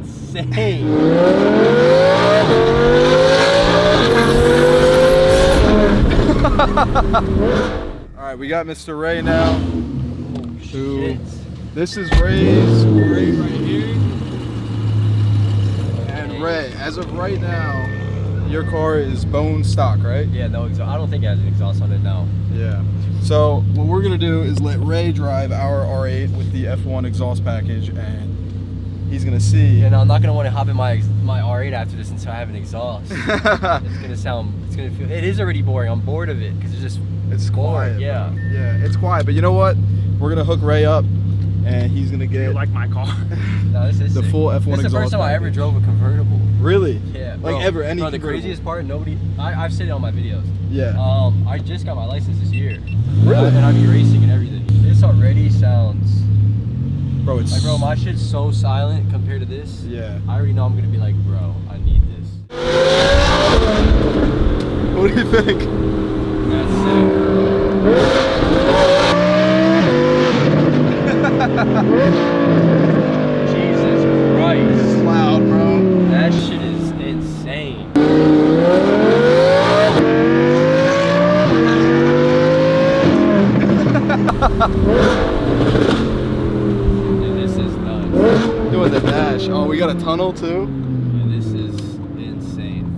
insane. All right, we got Mr. Ray now. Shit. This is Ray right here. And Ray, as of right now, your car is bone stock, right? Yeah, no exhaust. I don't think it has an exhaust on it now. Yeah. So what we're gonna do is let Ray drive our R8 with the F1 exhaust package, and he's gonna see. Yeah, no, I'm not gonna want to hop in my R8 after this until I have an exhaust. It's gonna feel. It is already boring. I'm bored of it because it's quiet. boring. Yeah. Bro. Yeah, it's quiet. But you know what? We're gonna hook Ray up, and he's gonna get. You like my car? No, this is the sick. full F1 exhaust. This is the first time I ever drove a convertible. Really? Yeah. Like ever? Any? Bro, the craziest part, I've said it on my videos. Yeah. I just got my license this year. Really? And I be racing and everything. This already sounds. Bro, it's like, bro, my shit's so silent compared to this. Yeah. I already know I'm gonna be like, bro, I need this. What do you think? That's sick. Jesus Christ. It's loud, bro. That shit is insane. Dude, this is nuts. Doing the dash. Oh, we got a tunnel too? Yeah, this is insane.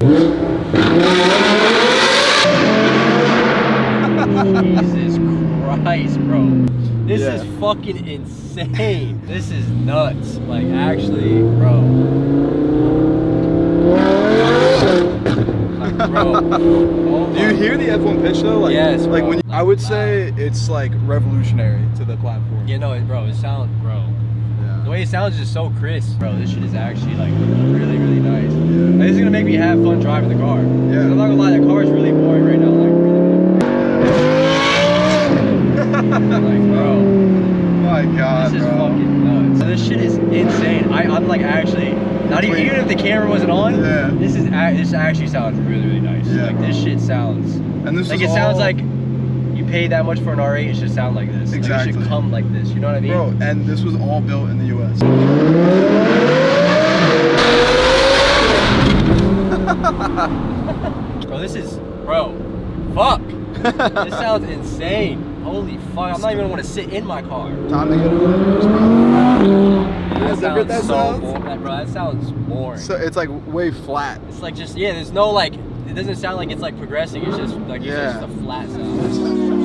Jesus Christ, bro. This is fucking insane. This is nuts. Like, actually, bro. Like, bro. Oh, do you hear the F1 pitch though? Like, yes, bro. Like when I would say it's like revolutionary to the platform. Yeah, no, bro. It sounds, bro. Yeah. The way it sounds is just so crisp, bro. This shit is actually like really, really nice. Yeah. Like, this is gonna make me have fun driving the car. Yeah. I'm not gonna lie, the car is really boring right now. Like, really, like, bro. My God, This is bro. fucking nuts. So this shit is insane. I'm like actually not even if the camera wasn't on. Yeah. This actually sounds really, really nice. Yeah, like bro. this shit sounds. And this like is it sounds all- like you pay that much for an R8. It should sound like this. Exactly. Like, it should come like this. You know what I mean? Bro, and this was all built in the US. Bro, this is, bro, fuck. This sounds insane. Holy fuck, I'm not even gonna want to sit in my car. Time to get it reversed, bro. That That sounds so sounds? boring. Bro, that sounds boring. So it's like way flat. It's like just, yeah, there's no like, it doesn't sound like it's like progressing. It's just like, it's just a flat sound.